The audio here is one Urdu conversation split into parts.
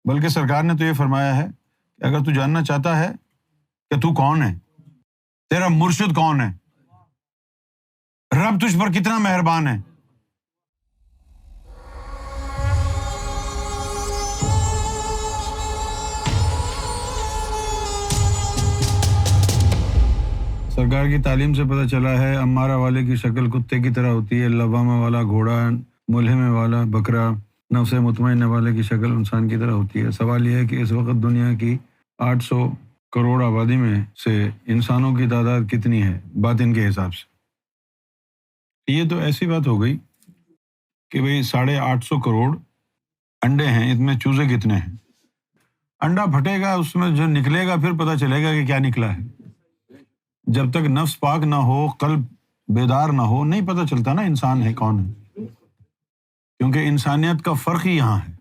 بلکہ سرکار نے تو یہ فرمایا ہے کہ اگر تو جاننا چاہتا ہے کہ تو کون ہے، تیرا مرشد کون ہے، رب تجھ پر کتنا مہربان ہے، سرکار کی تعلیم سے پتہ چلا ہے امارہ والے کی شکل کتے کی طرح ہوتی ہے، لوامہ والا گھوڑا، ملہمہ والا بکرا، نفس مطمئنہ والے کی شکل انسان کی طرح ہوتی ہے۔ سوال یہ ہے کہ اس وقت دنیا کی 800 کروڑ آبادی میں سے انسانوں کی تعداد کتنی ہے باطن کے حساب سے؟ یہ تو ایسی بات ہو گئی کہ بھئی 850 کروڑ انڈے ہیں، اس میں چوزے کتنے ہیں؟ انڈا پھٹے گا، اس میں جو نکلے گا پھر پتہ چلے گا کہ کیا نکلا ہے۔ جب تک نفس پاک نہ ہو، قلب بیدار نہ ہو، نہیں پتہ چلتا نا انسان ہے کون ہے، کیونکہ انسانیت کا فرق ہی یہاں ہے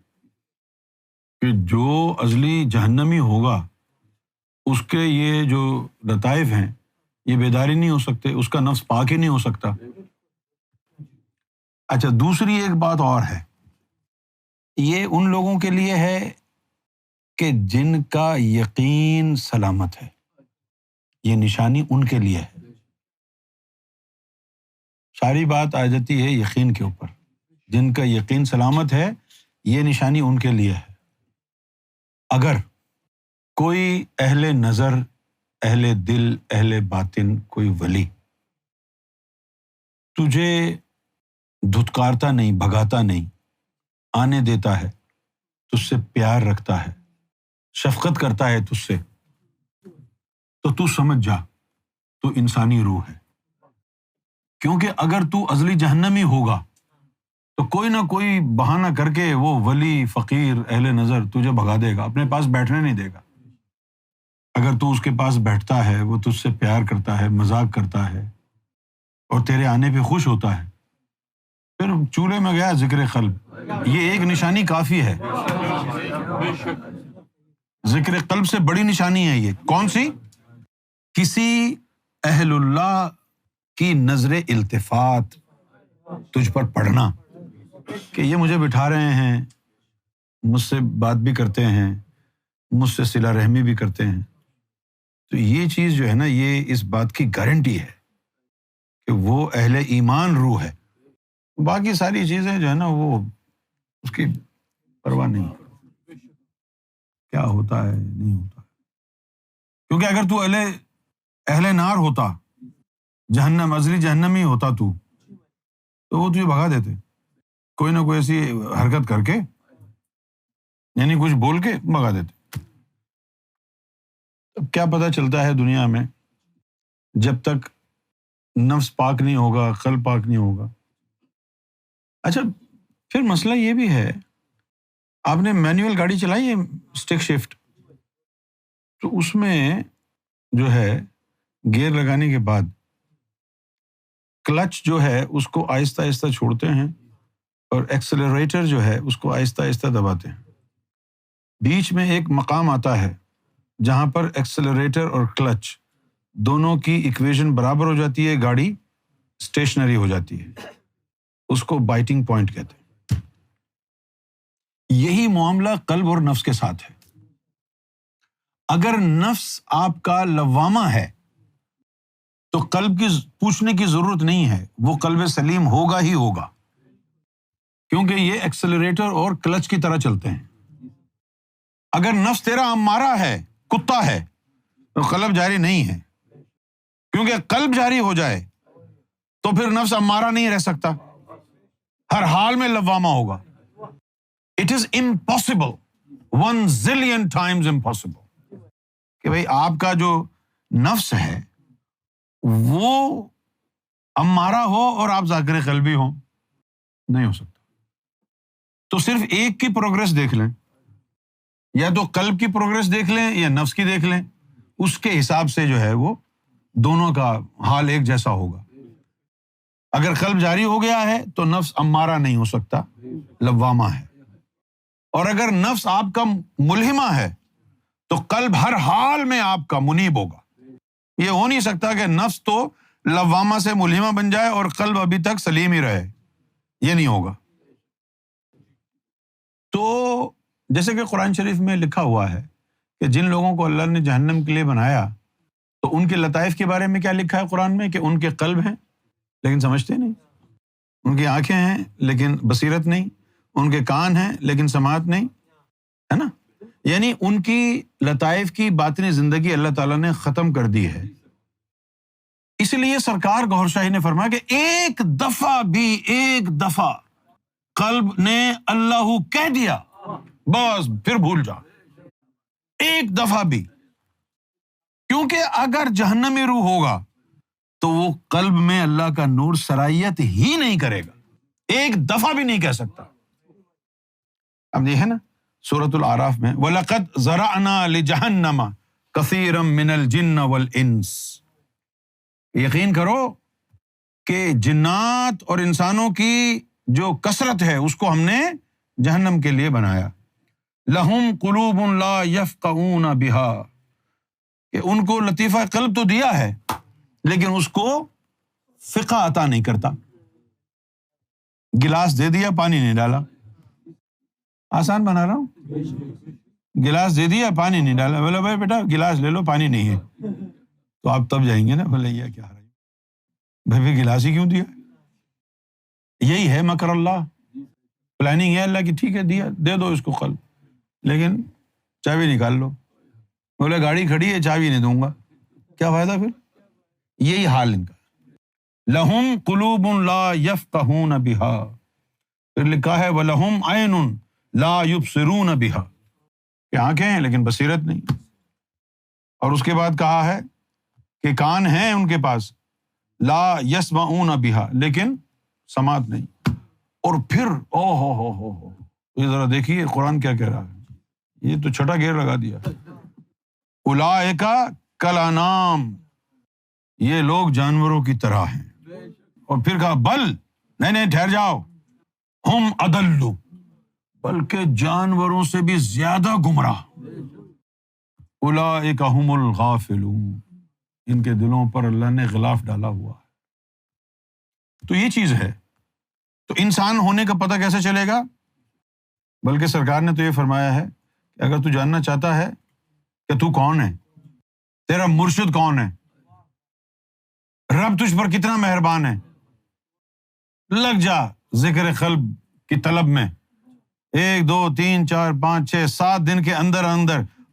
کہ جو ازلی جہنمی ہوگا اس کے یہ جو لطائف ہیں یہ بیداری نہیں ہو سکتے، اس کا نفس پاک ہی نہیں ہو سکتا۔ اچھا، دوسری ایک بات اور ہے، یہ ان لوگوں کے لیے ہے کہ جن کا یقین سلامت ہے، یہ نشانی ان کے لیے ہے۔ ساری بات آ جاتی ہے یقین کے اوپر، جن کا یقین سلامت ہے یہ نشانی ان کے لیے ہے۔ اگر کوئی اہل نظر، اہل دل، اہل باطن، کوئی ولی تجھے دھتکارتا نہیں، بھگاتا نہیں، آنے دیتا ہے، تجھ سے پیار رکھتا ہے، شفقت کرتا ہے تجھ سے، تو سمجھ جا تو انسانی روح ہے۔ کیونکہ اگر تو ازلی جہنمی ہوگا تو کوئی نہ کوئی بہانہ کر کے وہ ولی، فقیر، اہل نظر تجھے بھگا دے گا، اپنے پاس بیٹھنے نہیں دے گا۔ اگر تو اس کے پاس بیٹھتا ہے، وہ تجھ سے پیار کرتا ہے، مذاق کرتا ہے اور تیرے آنے پہ خوش ہوتا ہے، پھر چولہے میں گیا ذکر قلب، یہ ایک نشانی کافی ہے۔ ذکر قلب سے بڑی نشانی ہے یہ، کون سی؟ کسی اہل اللہ کی نظر التفات تجھ پر پڑنا کہ یہ مجھے بٹھا رہے ہیں، مجھ سے بات بھی کرتے ہیں، مجھ سے صلہ رحمی بھی کرتے ہیں، تو یہ چیز جو ہے نا، یہ اس بات کی گارنٹی ہے کہ وہ اہل ایمان روح ہے۔ باقی ساری چیزیں جو ہے نا وہ اس کی پرواہ نہیں، کیا ہوتا ہے نہیں ہوتا، کیونکہ اگر تو اہل نار ہوتا، جہنم، ازلی جہنمی ہوتا تو وہ تجھے بھگا دیتے، کوئی نہ کوئی ایسی حرکت کر کے، یعنی کچھ بول کے بھگا دیتے۔ اب کیا پتہ چلتا ہے دنیا میں، جب تک نفس پاک نہیں ہوگا، قلب پاک نہیں ہوگا۔ اچھا، پھر مسئلہ یہ بھی ہے، آپ نے مینوئل گاڑی چلائی ہے، اسٹک شفٹ، تو اس میں جو ہے گیئر لگانے کے بعد کلچ جو ہے اس کو آہستہ آہستہ چھوڑتے ہیں اور ایکسلریٹر جو ہے اس کو آہستہ آہستہ دباتے ہیں۔ بیچ میں ایک مقام آتا ہے جہاں پر ایکسلریٹر اور کلچ دونوں کی ایکویژن برابر ہو جاتی ہے، گاڑی اسٹیشنری ہو جاتی ہے، اس کو بائٹنگ پوائنٹ کہتے ہیں۔ یہی معاملہ قلب اور نفس کے ساتھ ہے۔ اگر نفس آپ کا لوامہ ہے تو قلب کی پوچھنے کی ضرورت نہیں ہے، وہ قلب سلیم ہوگا ہی ہوگا، کیونکہ یہ ایکسلریٹر اور کلچ کی طرح چلتے ہیں۔ اگر نفس تیرا امارہ ہے، کتا ہے، تو قلب جاری نہیں ہے، کیونکہ قلب جاری ہو جائے تو پھر نفس امارہ نہیں رہ سکتا، ہر حال میں لوامہ ہوگا۔ It is impossible, 1,000,000 times impossible کہ بھئی آپ کا جو نفس ہے وہ امارہ ہو اور آپ ذاکر قلبی ہوں، نہیں ہو سکتا۔ تو صرف ایک کی پروگرس دیکھ لیں، یا تو قلب کی پروگرس دیکھ لیں یا نفس کی دیکھ لیں، اس کے حساب سے جو ہے وہ دونوں کا حال ایک جیسا ہوگا۔ اگر قلب جاری ہو گیا ہے تو نفس امارہ نہیں ہو سکتا، لوامہ ہے، اور اگر نفس آپ کا ملہمہ ہے تو قلب ہر حال میں آپ کا منیب ہوگا۔ یہ ہو نہیں سکتا کہ نفس تو لوامہ سے ملہمہ بن جائے اور قلب ابھی تک سلیم ہی رہے، یہ نہیں ہوگا۔ تو جیسے کہ قرآن شریف میں لکھا ہوا ہے کہ جن لوگوں کو اللہ نے جہنم کے لیے بنایا تو ان کے لطائف کے بارے میں کیا لکھا ہے قرآن میں کہ ان کے قلب ہیں لیکن سمجھتے نہیں، ان کی آنکھیں ہیں لیکن بصیرت نہیں، ان کے کان ہیں لیکن سماعت نہیں، ہے نا؟ یعنی ان کی لطائف کی باطنی زندگی اللہ تعالیٰ نے ختم کر دی ہے۔ اس لیے سرکار گوھر شاہی نے فرمایا کہ ایک دفعہ قلب نے اللہ کہہ دیا بس پھر بھول جا، ایک دفعہ بھی، کیونکہ اگر جہنمی روح ہوگا تو وہ قلب میں اللہ کا نور سرایت ہی نہیں کرے گا، ایک دفعہ بھی نہیں کہہ سکتا۔ اب یہ ہے نا سورۃ الاعراف میں وَلَقَدْ زَرَعْنَا لِجَهَنَّمَ كَثِيرًا مِّنَ الْجِنِّ وَالْإِنسِ، یقین کرو کہ جنات اور انسانوں کی جو کثرت ہے اس کو ہم نے جہنم کے لیے بنایا۔ لَهُمْ قُلُوبٌ لَا يَفْقَهُونَ بِهَا، کہ ان کو لطیفہ قلب تو دیا ہے لیکن اس کو فقہ عطا نہیں کرتا۔ گلاس دے دیا پانی نہیں ڈالا، آسان بنا رہا ہوں، گلاس دے دیا پانی نہیں ڈالا، بولا بھائی بیٹا گلاس لے لو پانی نہیں ہے، تو آپ تب جائیں گے نا بولے یہ کیا رہا ہے بھائی گلاس ہی کیوں دیا؟ یہی ہے مکر اللہ، پلاننگ ہے اللہ کی، ٹھیک ہے دیا، دے دو اس کو قلب لیکن چابی نکال لو، بولے گاڑی کھڑی ہے چابی نہیں دوں گا، کیا فائدہ پھر؟ یہی حال ان کا۔ لہم قلوب لا یفقہون بہا، پھر لکھا ہے وَلَهُمْ عَيْنٌ لا يُبْصِرُونَ بہا، کہ آنکھیں ہیں لیکن بصیرت نہیں، اور اس کے بعد کہا ہے کہ کان ہیں ان کے پاس لا يسمعون بہا، لیکن سماعت نہیں، اور پھر ہو یہ ذرا دیکھیے قرآن کیا کہہ رہا ہے، یہ تو چھٹا گیئر لگا دیا، اولئک کالانعام، یہ لوگ جانوروں کی طرح ہیں، اور پھر کہا بل، نہیں ٹھہر جاؤ، ہم اضل، بلکہ جانوروں سے بھی زیادہ گمراہ، اولئک هم الغافلون، ان کے دلوں پر اللہ نے غلاف ڈالا ہوا ہے۔ تو یہ چیز ہے، تو انسان ہونے کا پتہ کیسے چلے گا؟ بلکہ سرکار نے تو یہ فرمایا ہے کہ اگر تو جاننا چاہتا ہے کہ تو کون ہے، تیرا مرشد کون ہے، رب تجھ پر کتنا مہربان ہے، لگ جا ذکر قلب کی طلب میں، 1 2 3 4 5 6 7 دن کے اندر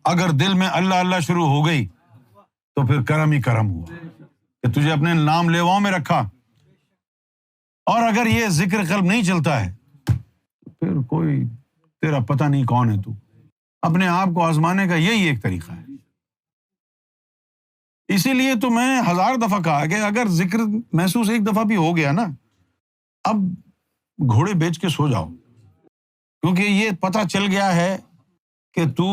اگر دل میں اللہ اللہ شروع ہو گئی تو پھر کرم ہی کرم ہوا کہ تجھے اپنے نام لیواؤں میں رکھا، اور اگر یہ ذکر قلب نہیں چلتا ہے پھر کوئی تیرا پتہ نہیں کون ہے، تو اپنے آپ کو آزمانے کا یہی ایک طریقہ ہے۔ اسی لیے تو میں 1000 دفعہ کہا کہ اگر ذکر محسوس ایک دفعہ بھی ہو گیا نا، اب گھوڑے بیچ کے سو جاؤ، کیونکہ یہ پتہ چل گیا ہے کہ تو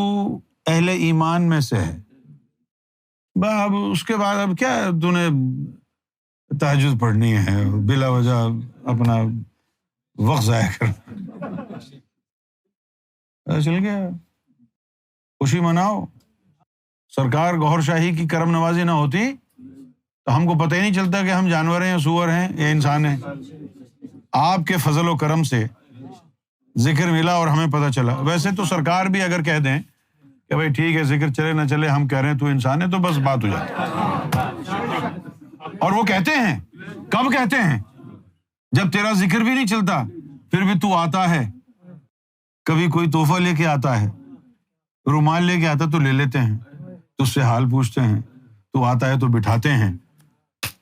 اہل ایمان میں سے ہے۔ اب اس کے بعد اب کیا تو نے تہجد پڑھنی ہے، بلا وجہ اپنا وقت ضائع کرنا، پتہ چل گیا، خوشی مناؤ۔ سرکار گوھر شاہی کی کرم نوازی نہ ہوتی تو ہم کو پتہ ہی نہیں چلتا کہ ہم جانور ہیں یا سور ہیں یا انسان ہیں۔ آپ کے فضل و کرم سے ذکر ملا اور ہمیں پتہ چلا۔ ویسے تو سرکار بھی اگر کہہ دیں کہ بھائی ٹھیک ہے ذکر چلے نہ چلے، ہم کہہ رہے ہیں تو انسان ہے، تو بس بات ہو جاتی ہے۔ اور وہ کہتے ہیں، کب کہتے ہیں؟ جب تیرا ذکر بھی نہیں چلتا پھر بھی تو آتا ہے، کبھی کوئی تحفہ لے کے آتا ہے، رومال لے کے آتا تو لے لیتے ہیں، تو اس سے حال پوچھتے ہیں، تو آتا ہے تو بٹھاتے ہیں۔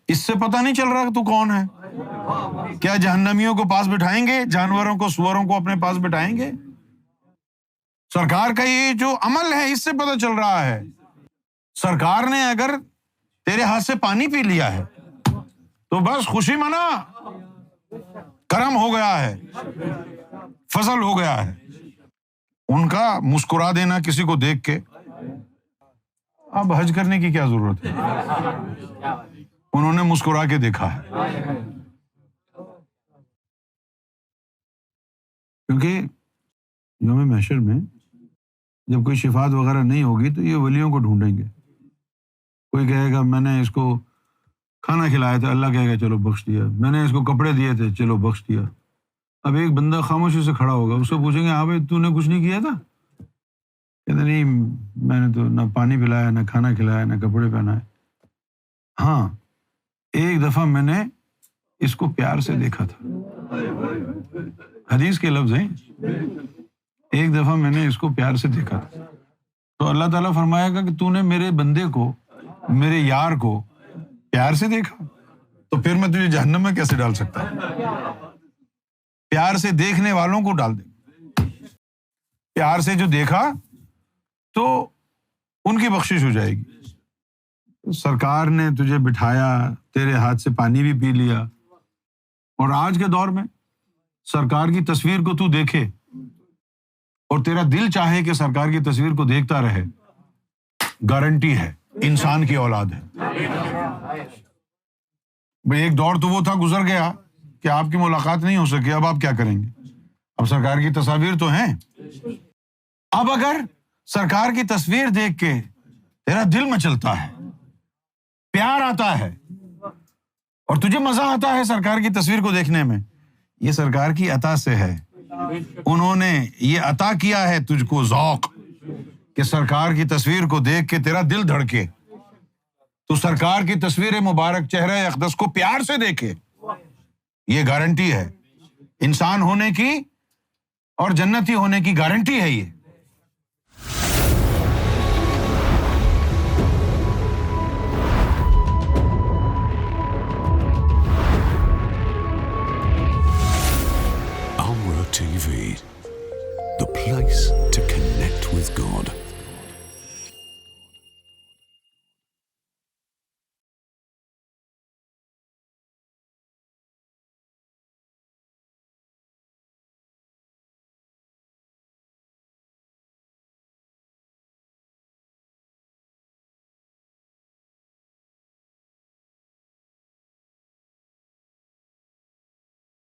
اس سے پتہ نہیں چل رہا کہ تو کون ہے؟ کیا جہنمیوں کو پاس بٹھائیں گے، جانوروں کو سوروں کو اپنے پاس بٹھائیں گے؟ سرکار کا یہ جو عمل ہے اس سے پتہ چل رہا ہے۔ سرکار نے اگر تیرے ہاتھ سے پانی پی لیا ہے تو بس خوشی منا، کرم ہو گیا ہے، فضل ہو گیا ہے۔ ان کا مسکرا دینا کسی کو دیکھ کے، اب حج کرنے کی کیا ضرورت ہے؟ انہوں نے مسکرا کے دیکھا ہے، کیونکہ یوم محشر میں جب کوئی شفاعت وغیرہ نہیں ہوگی تو یہ ولیوں کو ڈھونڈیں گے۔ کوئی کہے گا میں نے اس کو کھانا کھلایا تھا، اللہ کہے گا چلو بخش دیا، میں نے اس کو کپڑے دیے تھے، چلو بخش دیا۔ اب ایک بندہ خاموشی سے کھڑا ہوگا، اس سے پوچھیں گے ہاں بھائی تو نے کچھ نہیں کیا تھا؟ کہتے نہیں میں نے تو نہ پانی پلایا، نہ کھانا کھلایا، نہ کپڑے پہنائے. ہاں ایک دفعہ میں نے اس کو پیار سے دیکھا تھا. حدیث کے لفظ ہیں. ایک دفعہ میں نے اس کو پیار سے دیکھا تھا. تو اللہ تعالیٰ فرمائے گا کہ تو نے میرے بندے کو، میرے یار کو پیار سے دیکھا، تو پھر میں تجھے جہنم میں کیسے ڈال سکتا ہوں؟ پیار سے دیکھنے والوں کو ڈال دے. پیار سے جو دیکھا تو ان کی بخشش ہو جائے گی. سرکار نے تجھے بٹھایا، تیرے ہاتھ سے پانی بھی پی لیا، اور آج کے دور میں سرکار کی تصویر کو تو دیکھے اور تیرا دل چاہے کہ سرکار کی تصویر کو دیکھتا رہے، گارنٹی ہے انسان کی اولاد ہے. بھئی ایک دور تو وہ تھا گزر گیا کہ آپ کی ملاقات نہیں ہو سکی، اب آپ کیا کریں گے؟ اب سرکار کی تصاویر تو ہیں. اب اگر سرکار کی تصویر دیکھ کے تیرا دل مچلتا ہے، پیار آتا ہے اور تجھے مزہ آتا ہے سرکار کی تصویر کو دیکھنے میں، یہ سرکار کی عطا سے ہے. انہوں نے یہ عطا کیا ہے تجھ کو ذوق کہ سرکار کی تصویر کو دیکھ کے تیرا دل دھڑکے، تو سرکار کی تصویر مبارک چہرہ اقدس کو پیار سے دیکھے. یہ گارنٹی ہے انسان ہونے کی اور جنتی ہونے کی، گارنٹی ہے یہ. Amra TV, the place to